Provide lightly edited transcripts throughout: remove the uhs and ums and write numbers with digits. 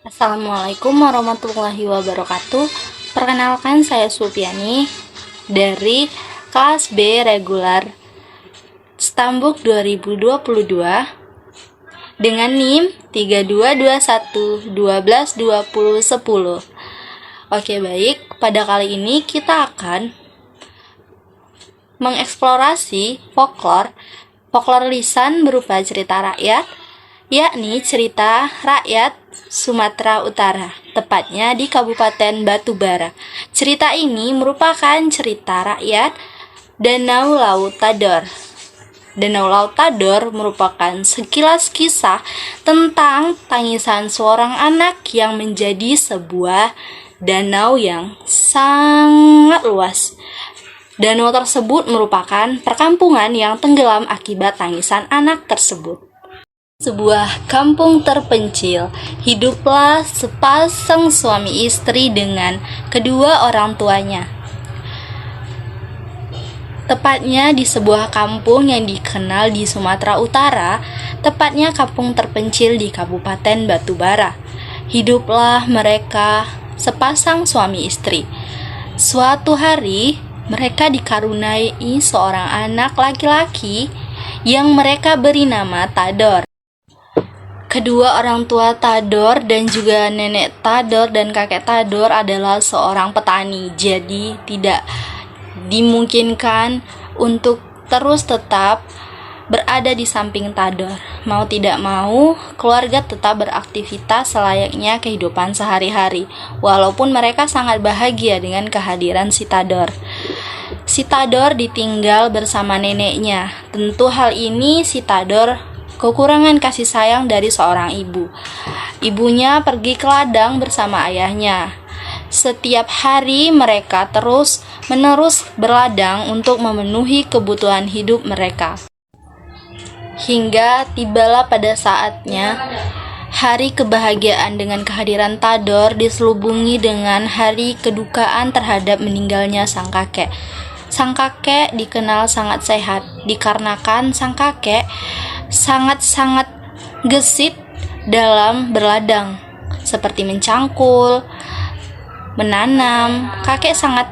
Assalamualaikum warahmatullahi wabarakatuh. Perkenalkan, saya Supiani dari kelas B regular Stambuk 2022 dengan NIM 3221 Oke, baik. Pada kali ini kita akan mengeksplorasi folklore lisan berupa cerita rakyat, yakni cerita rakyat Sumatera Utara, tepatnya di Kabupaten Batubara. Cerita ini merupakan cerita rakyat Danau Laut Tador. Danau Laut Tador merupakan sekilas kisah tentang tangisan seorang anak yang menjadi sebuah danau yang sangat luas. Danau tersebut merupakan perkampungan yang tenggelam akibat tangisan anak tersebut. Sebuah kampung terpencil, hiduplah sepasang suami istri dengan kedua orang tuanya. Tepatnya di sebuah kampung yang dikenal di Sumatera Utara, tepatnya kampung terpencil di Kabupaten Batubara. Hiduplah mereka sepasang suami istri. Suatu hari, mereka dikaruniai seorang anak laki-laki yang mereka beri nama Tador. Kedua orang tua Tador dan juga nenek Tador dan kakek Tador adalah seorang petani, jadi tidak dimungkinkan untuk terus tetap berada di samping Tador. Mau tidak mau, keluarga tetap beraktivitas selayaknya kehidupan sehari-hari, walaupun mereka sangat bahagia dengan kehadiran si Tador. Si Tador ditinggal bersama neneknya. Tentu hal ini si Tador kekurangan kasih sayang dari seorang ibu. Ibunya pergi ke ladang bersama ayahnya. Setiap hari mereka terus-menerus berladang untuk memenuhi kebutuhan hidup mereka. Hingga tibalah pada saatnya hari kebahagiaan dengan kehadiran Tador diselubungi dengan hari kedukaan terhadap meninggalnya sang kakek. Sang kakek dikenal sangat sehat dikarenakan sang kakek sangat-sangat gesit dalam berladang, seperti mencangkul, menanam. Kakek sangat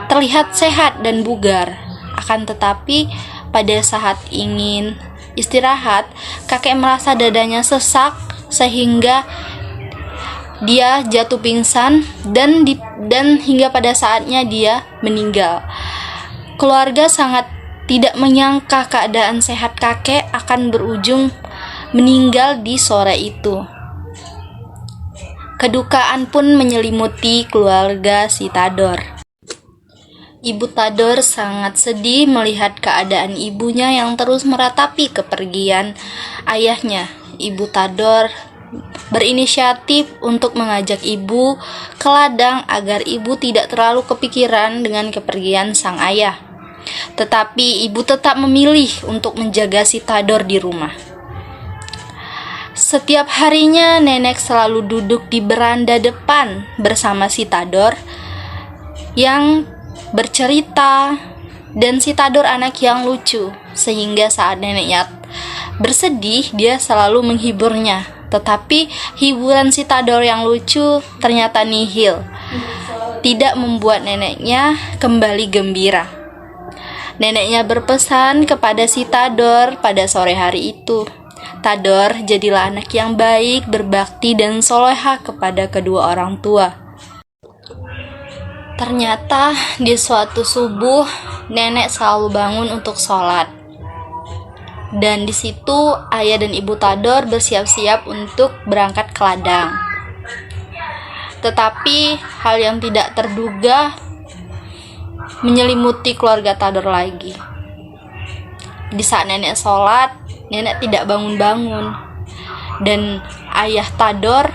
terlihat sehat dan bugar. Akan tetapi pada saat ingin istirahat, kakek merasa dadanya sesak sehingga dia jatuh pingsan dan hingga pada saatnya dia meninggal. Keluarga sangat tidak menyangka keadaan sehat kakek akan berujung meninggal di sore itu. Kedukaan pun menyelimuti keluarga si Tador. Ibu Tador sangat sedih melihat keadaan ibunya yang terus meratapi kepergian ayahnya. Ibu Tador berinisiatif untuk mengajak ibu ke ladang agar ibu tidak terlalu kepikiran dengan kepergian sang ayah. Tetapi ibu tetap memilih untuk menjaga si Tador di rumah. Setiap harinya nenek selalu duduk di beranda depan bersama si Tador yang bercerita, dan si Tador anak yang lucu, sehingga saat neneknya bersedih dia selalu menghiburnya. Tetapi hiburan si Tador yang lucu ternyata nihil, tidak membuat neneknya kembali gembira. Neneknya berpesan kepada si Tador pada sore hari itu, "Tador, jadilah anak yang baik, berbakti dan solehah kepada kedua orang tua." Ternyata di suatu subuh, nenek selalu bangun untuk sholat. Dan di situ ayah dan ibu Tador bersiap-siap untuk berangkat ke ladang. Tetapi hal yang tidak terduga menyelimuti keluarga Tador lagi. Di saat nenek sholat, nenek tidak bangun-bangun. Dan ayah Tador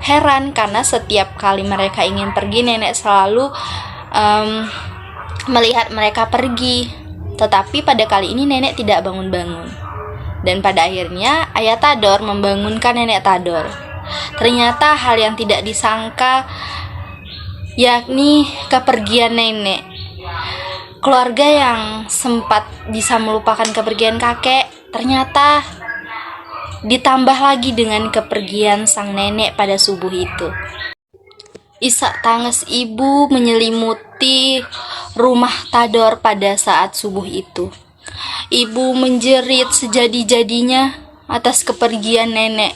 heran karena setiap kali mereka ingin pergi, nenek selalu melihat mereka pergi. Tetapi pada kali ini nenek tidak bangun-bangun. Dan pada akhirnya ayah Tador membangunkan nenek Tador. Ternyata hal yang tidak disangka, yakni kepergian nenek. Keluarga yang sempat bisa melupakan kepergian kakek ternyata Ditambah lagi dengan kepergian sang nenek pada subuh itu. Isak tangis ibu menyelimuti rumah Tador pada saat subuh itu. Ibu menjerit sejadi-jadinya atas kepergian nenek.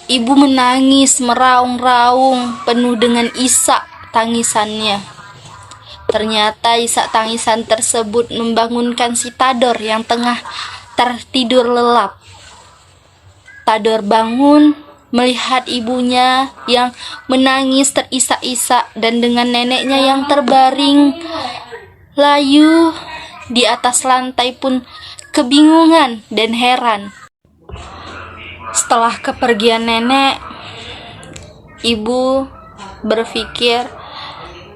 Ibu menangis meraung-raung penuh dengan isak tangisannya. Ternyata isak tangisan tersebut membangunkan si Tador yang tengah tertidur lelap. Tador bangun melihat ibunya yang menangis terisak-isak dan dengan neneknya yang terbaring layu di atas lantai pun kebingungan dan heran. Setelah kepergian nenek, ibu berpikir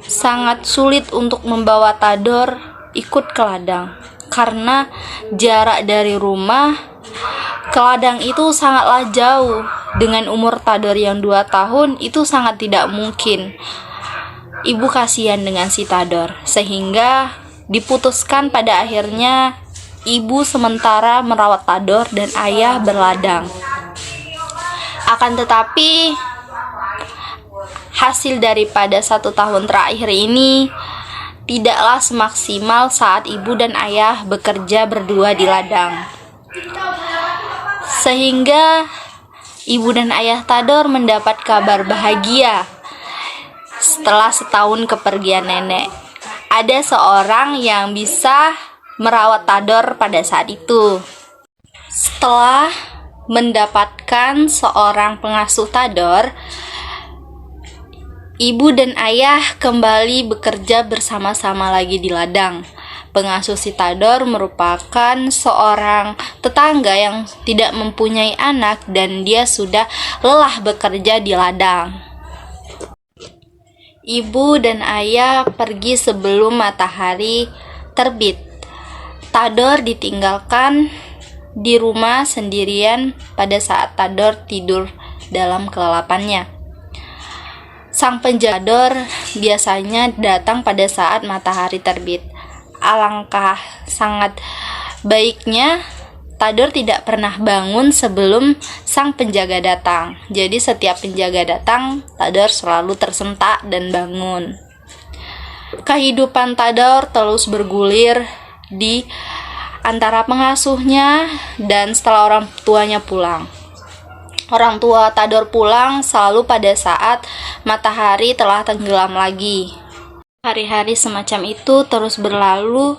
sangat sulit untuk membawa Tador ikut ke ladang karena jarak dari rumah ke ladang itu sangatlah jauh. Dengan umur Tador yang 2 tahun itu sangat tidak mungkin. Ibu kasihan dengan si Tador, sehingga diputuskan pada akhirnya ibu sementara merawat Tador dan ayah berladang. Akan tetapi hasil daripada 1 tahun terakhir ini tidaklah semaksimal saat ibu dan ayah bekerja berdua di ladang. Sehingga ibu dan ayah Tador mendapat kabar bahagia setelah setahun kepergian nenek. Ada seorang yang bisa merawat Tador pada saat itu. Setelah mendapatkan seorang pengasuh Tador, ibu dan ayah kembali bekerja bersama-sama lagi di ladang. Pengasuh si Tador merupakan seorang tetangga yang tidak mempunyai anak dan dia sudah lelah bekerja di ladang. Ibu dan ayah pergi sebelum matahari terbit. Tador ditinggalkan di rumah sendirian pada saat Tador tidur dalam kelelapannya. Sang penjaga biasanya datang pada saat matahari terbit. Alangkah sangat baiknya Tador tidak pernah bangun sebelum sang penjaga datang. Jadi setiap penjaga datang, Tador selalu tersentak dan bangun. Kehidupan Tador terus bergulir di antara pengasuhnya dan setelah orang tuanya pulang. Orang tua Tador pulang selalu pada saat matahari telah tenggelam lagi. Hari-hari semacam itu terus berlalu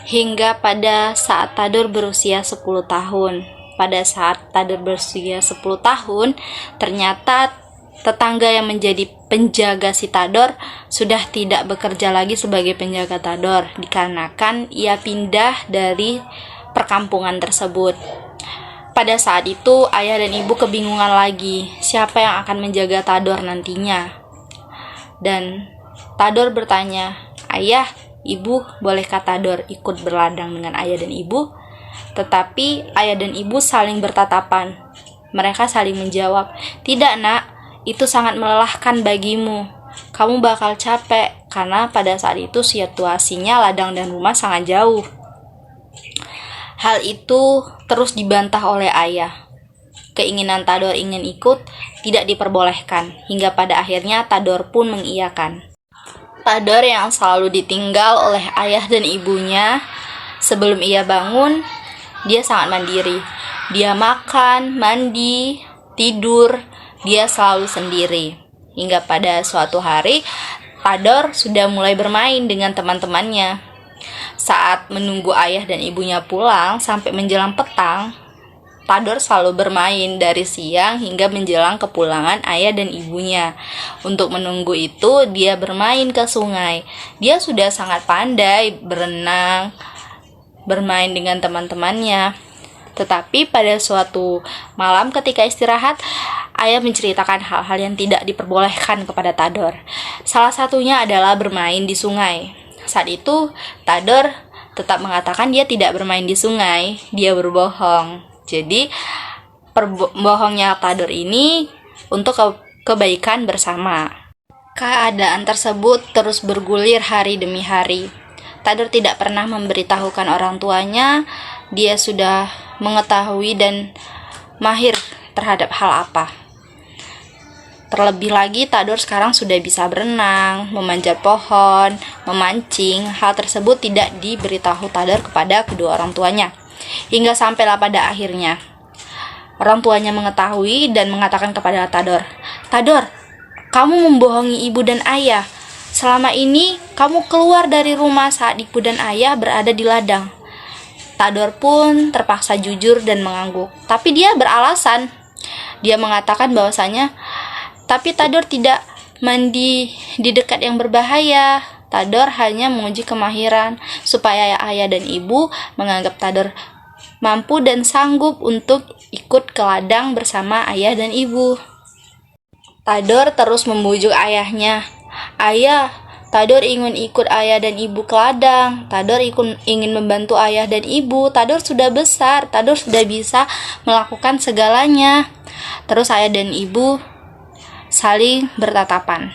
hingga pada saat Tador berusia 10 tahun. Pada saat Tador berusia 10 tahun, ternyata tetangga yang menjadi penjaga si Tador sudah tidak bekerja lagi sebagai penjaga Tador, dikarenakan ia pindah dari perkampungan tersebut. Pada saat itu, ayah dan ibu kebingungan lagi, siapa yang akan menjaga Tador nantinya. Dan Tador bertanya, "Ayah, ibu, bolehkah Tador ikut berladang dengan ayah dan ibu?" Tetapi ayah dan ibu saling bertatapan. Mereka saling menjawab, "Tidak, Nak, itu sangat melelahkan bagimu. Kamu bakal capek karena pada saat itu situasinya ladang dan rumah sangat jauh." Hal itu terus dibantah oleh ayah. Keinginan Tador ingin ikut tidak diperbolehkan, hingga pada akhirnya Tador pun mengiyakan. Tador yang selalu ditinggal oleh ayah dan ibunya, sebelum ia bangun, dia sangat mandiri. Dia makan, mandi, tidur, dia selalu sendiri. Hingga pada suatu hari, Tador sudah mulai bermain dengan teman-temannya. Saat menunggu ayah dan ibunya pulang sampai menjelang petang, Tador selalu bermain dari siang hingga menjelang kepulangan ayah dan ibunya. Untuk menunggu itu, dia bermain ke sungai. Dia sudah sangat pandai berenang, bermain dengan teman-temannya. Tetapi pada suatu malam ketika istirahat, ayah menceritakan hal-hal yang tidak diperbolehkan kepada Tador. Salah satunya adalah bermain di sungai. Saat itu, Tador tetap mengatakan dia tidak bermain di sungai, dia berbohong. Jadi, bohongnya Tador ini untuk kebaikan bersama. Keadaan tersebut terus bergulir hari demi hari. Tador tidak pernah memberitahukan orang tuanya dia sudah mengetahui dan mahir terhadap hal apa. Terlebih lagi Tador sekarang sudah bisa berenang, memanjat pohon, memancing. Hal tersebut tidak diberitahu Tador kepada kedua orang tuanya. Hingga sampailah pada akhirnya orang tuanya mengetahui dan mengatakan kepada Tador, "Tador, kamu membohongi ibu dan ayah. Selama ini kamu keluar dari rumah saat ibu dan ayah berada di ladang." Tador pun terpaksa jujur dan mengangguk. Tapi dia beralasan. Dia mengatakan bahwasanya tapi Tador tidak mandi di dekat yang berbahaya. Tador hanya menguji kemahiran supaya ayah dan ibu menganggap Tador mampu dan sanggup untuk ikut ke ladang bersama ayah dan ibu. Tador terus membujuk ayahnya. "Ayah, Tador ingin ikut ayah dan ibu ke ladang. Tador ingin membantu ayah dan ibu. Tador sudah besar. Tador sudah bisa melakukan segalanya." Terus ayah dan ibu saling bertatapan.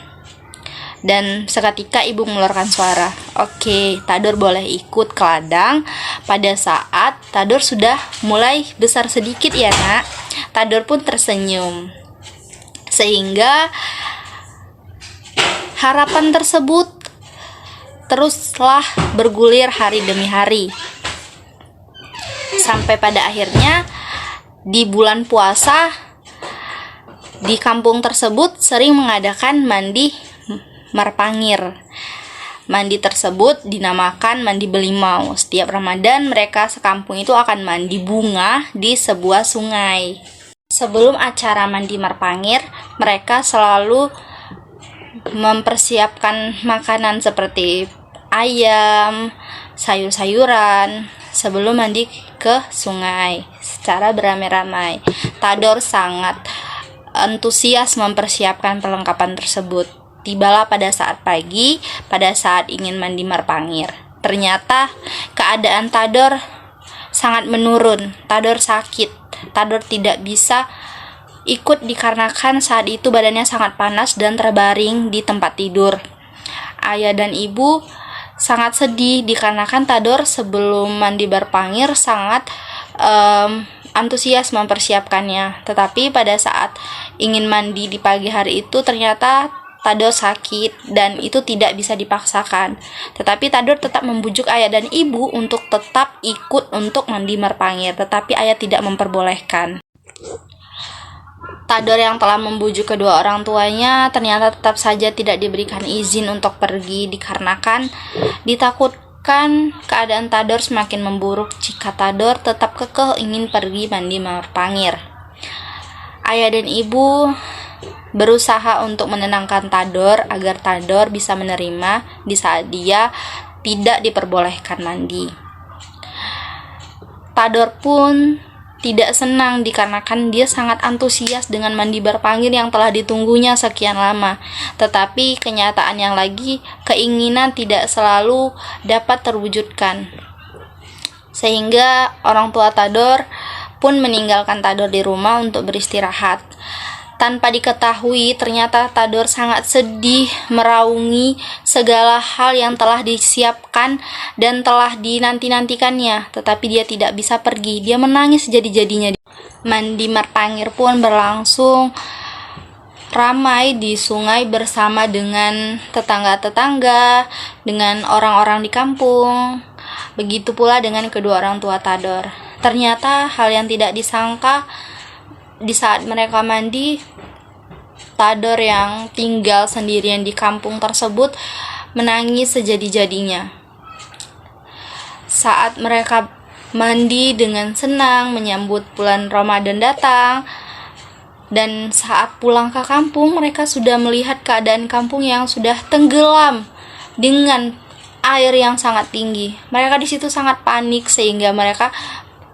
Dan seketika ibu mengeluarkan suara, "Oke, Tador boleh ikut ke ladang." Pada saat Tador sudah mulai besar sedikit ya nak, Tador pun tersenyum. Sehingga harapan tersebut teruslah bergulir hari demi hari. Sampai pada akhirnya di bulan puasa di kampung tersebut sering mengadakan mandi marpangir. Mandi tersebut dinamakan mandi belimau. Setiap Ramadan mereka sekampung itu akan mandi bunga di sebuah sungai. Sebelum acara mandi marpangir, mereka selalu mempersiapkan makanan seperti ayam, sayur-sayuran sebelum mandi ke sungai secara beramai-ramai. Tador sangat antusias mempersiapkan perlengkapan tersebut. Tibalah pada saat pagi, pada saat ingin mandi marpangir. Ternyata keadaan Tador sangat menurun. Tador sakit. Tador tidak bisa ikut dikarenakan saat itu badannya sangat panas dan terbaring di tempat tidur. Ayah dan ibu sangat sedih dikarenakan Tador sebelum mandi marpangir sangat antusias mempersiapkannya. Tetapi pada saat ingin mandi di pagi hari itu ternyata Tador sakit dan itu tidak bisa dipaksakan. Tetapi Tador tetap membujuk ayah dan ibu untuk tetap ikut untuk mandi marpangir. Tetapi ayah tidak memperbolehkan. Tador yang telah membujuk kedua orang tuanya ternyata tetap saja tidak diberikan izin untuk pergi dikarenakan ditakutkan keadaan Tador semakin memburuk jika Tador tetap kekeh ingin pergi mandi marpangir. Ayah dan ibu berusaha untuk menenangkan Tador agar Tador bisa menerima di saat dia tidak diperbolehkan mandi. Tador pun tidak senang dikarenakan dia sangat antusias dengan mandi marpangir yang telah ditunggunya sekian lama. Tetapi kenyataan yang lagi keinginan tidak selalu dapat terwujudkan. Sehingga orang tua Tador pun meninggalkan Tador di rumah untuk beristirahat. Tanpa diketahui, ternyata Tador sangat sedih meraungi segala hal yang telah disiapkan dan telah dinanti-nantikannya. Tetapi dia tidak bisa pergi, dia menangis jadi-jadinya. Mandi marpangir pun berlangsung ramai di sungai bersama dengan tetangga-tetangga, dengan orang-orang di kampung. Begitu pula dengan kedua orang tua Tador. Ternyata hal yang tidak disangka, di saat mereka mandi, Tador yang tinggal sendirian di kampung tersebut menangis sejadi-jadinya. Saat mereka mandi dengan senang menyambut bulan Ramadan datang, dan saat pulang ke kampung mereka sudah melihat keadaan kampung yang sudah tenggelam dengan air yang sangat tinggi. Mereka di situ sangat panik sehingga mereka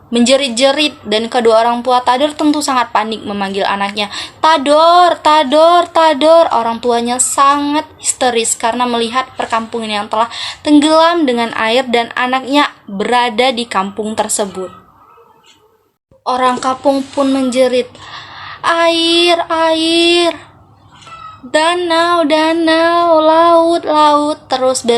menjerit-jerit dan kedua orang tua Tador tentu sangat panik memanggil anaknya, "Tador, Tador, Tador." Orang tuanya sangat histeris karena melihat perkampungan yang telah tenggelam dengan air dan anaknya berada di kampung tersebut. Orang kampung pun menjerit, "Air, air, danau, danau, laut, laut." Terus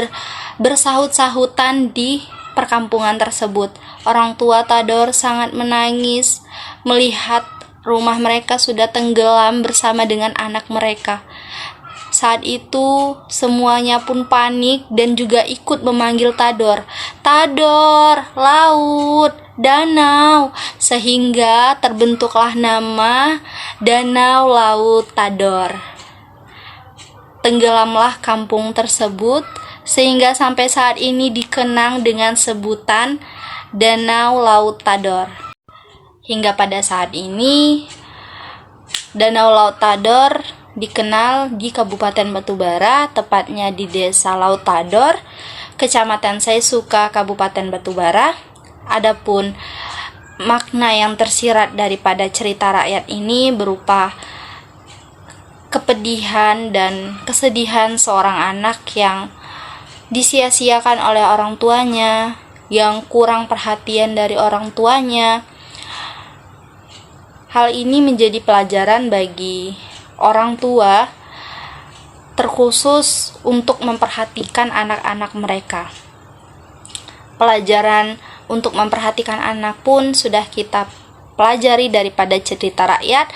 bersahut-sahutan di perkampungan tersebut. Orang tua Tador sangat menangis melihat rumah mereka sudah tenggelam bersama dengan anak mereka. Saat itu semuanya pun panik dan juga ikut memanggil Tador. Tador, laut, danau, sehingga terbentuklah nama Danau Laut Tador. Tenggelamlah kampung tersebut sehingga sampai saat ini dikenang dengan sebutan Danau Laut Tador. Hingga pada saat ini Danau Laut Tador dikenal di Kabupaten Batubara, tepatnya di Desa Laut Tador, Kecamatan Seisuka, Kabupaten Batubara. Adapun makna yang tersirat daripada cerita rakyat ini berupa kepedihan dan kesedihan seorang anak yang disia-siakan oleh orang tuanya, yang kurang perhatian dari orang tuanya. Hal ini menjadi pelajaran bagi orang tua, terkhusus untuk memperhatikan anak-anak mereka. Pelajaran untuk memperhatikan anak pun sudah kita pelajari daripada cerita rakyat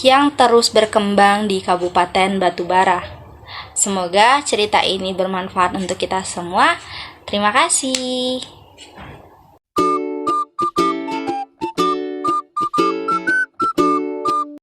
yang terus berkembang di Kabupaten Batubara. Semoga cerita ini bermanfaat untuk kita semua. Terima kasih.